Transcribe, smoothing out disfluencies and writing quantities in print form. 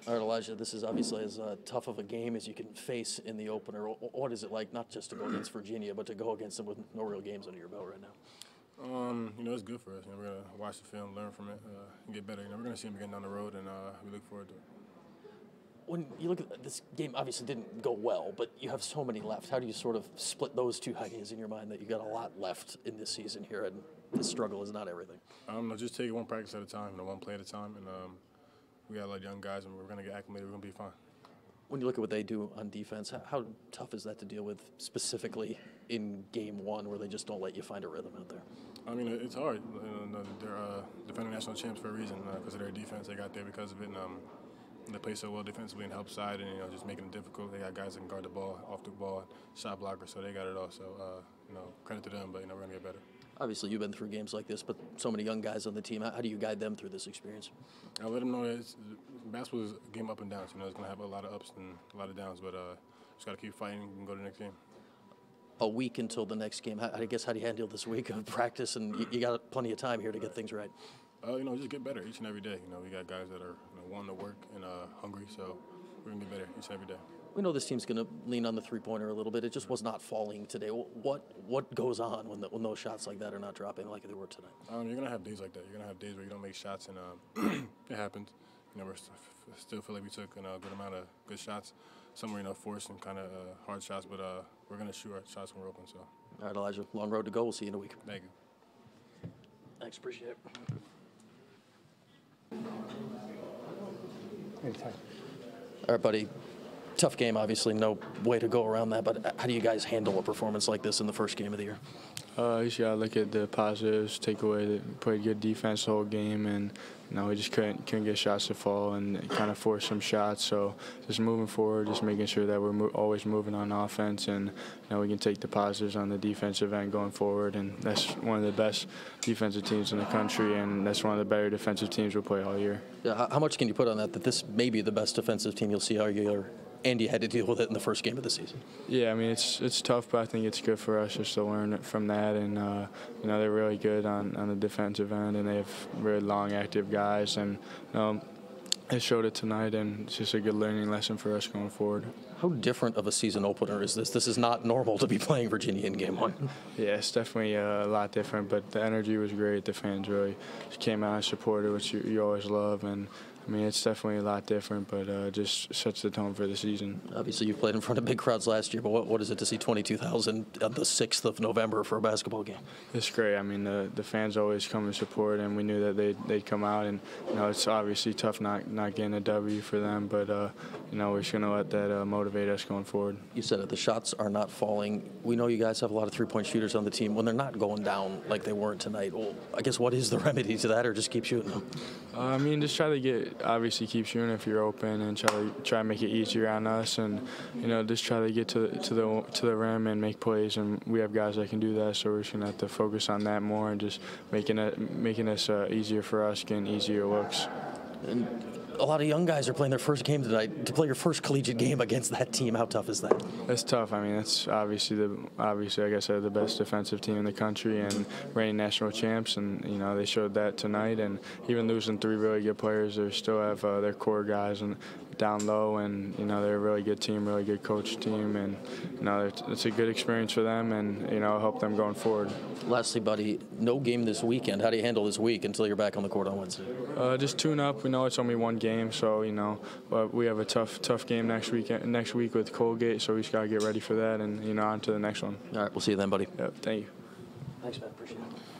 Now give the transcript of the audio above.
All right, Elijah, this is obviously as tough of a game as you can face in the opener. What is it like, not just to go against Virginia, but to go against them with no real games under your belt right now? It's good for us. We're going to watch the film, learn from it, and get better. We're going to see them again down the road, and we look forward to it. When you look at this game, obviously didn't go well, but you have so many left. How do you sort of split those two ideas in your mind that you got a lot left in this season here, and this struggle is not everything? Just take it one practice at a time, one play at a time, and we got a lot of young guys, and we're going to get acclimated. We're going to be fine. When you look at what they do on defense, how tough is that to deal with, specifically in game one, where they just don't let you find a rhythm out there? It's hard. They're defending national champs for a reason because of their defense. They got there because of it, and they play so well defensively and help side, and just making it difficult. They got guys that can guard the ball, off the ball, shot blockers, so they got it all. So credit to them, but we're going to get better. Obviously, you've been through games like this, but so many young guys on the team. How do you guide them through this experience? I let them know that basketball is a game up and downs. It's going to have a lot of ups and a lot of downs, but just got to keep fighting and go to the next game. A week until the next game. How do you handle this week of practice? And you got plenty of time here to get things right. Just get better each and every day. We got guys that are wanting to work and hungry, so we're going to get better each and every day. We know this team's going to lean on the three-pointer a little bit. It just was not falling today. What goes on when those shots like that are not dropping like they were tonight? You're going to have days like that. You're going to have days where you don't make shots, and it happens. We still feel like we took a good amount of good shots. Some were, forced and kind of hard shots, but we're going to shoot our shots when we're open. So. All right, Elijah, long road to go. We'll see you in a week. Thank you. Thanks, appreciate it. Anytime. All right, buddy. Tough game, obviously. No way to go around that, but how do you guys handle a performance like this in the first game of the year? You just got to look at the positives, take away that played good defense the whole game, and we just couldn't get shots to fall and kind of force some shots. So just moving forward, just making sure that we're always moving on offense, and we can take the positives on the defensive end going forward. And that's one of the best defensive teams in the country, and that's one of the better defensive teams we'll play all year. Yeah, how much can you put on that this may be the best defensive team you'll see all year? And you had to deal with it in the first game of the season. Yeah, it's tough, but I think it's good for us just to learn from that. And they're really good on the defensive end, and they have really long, active guys, and they showed it tonight, and it's just a good learning lesson for us going forward. How different of a season opener is this? This is not normal to be playing Virginia in game one. Yeah, it's definitely a lot different, but the energy was great. The fans really came out and supported, which you always love, and it's definitely a lot different, but just sets the tone for the season. Obviously, you played in front of big crowds last year, but what is it to see 22,000 on the 6th of November for a basketball game? It's great. The fans always come and support, and we knew that they'd come out, and it's obviously tough not getting a W for them, but we're just going to let that motivate us going forward. You said it, the shots are not falling. We know you guys have a lot of three-point shooters on the team. When they're not going down like they weren't tonight, well, I guess what is the remedy to that, or just keep shooting them? Just try to obviously keep shooting if you're open, and try to make it easier on us, and just try to get to the rim and make plays, and we have guys that can do that, so we're just gonna have to focus on that more and just making this easier for us, getting easier looks. And a lot of young guys are playing their first game tonight. To play your first collegiate game against that team, how tough is that? That's tough. That's obviously, like I said, the best defensive team in the country and reigning national champs, and they showed that tonight. And even losing 3 really good players, they still have their core guys and down low, and they're a really good team, really good coach team, and it's a good experience for them, and help them going forward. Lastly, buddy, no game this weekend. How do you handle this week until you're back on the court on Wednesday? Just tune up. We know it's only one game, so but we have a tough game next week with Colgate, so we just gotta get ready for that, and on to the next one. All right, we'll see you then, buddy. Yep, thank you. Thanks, man. Appreciate it.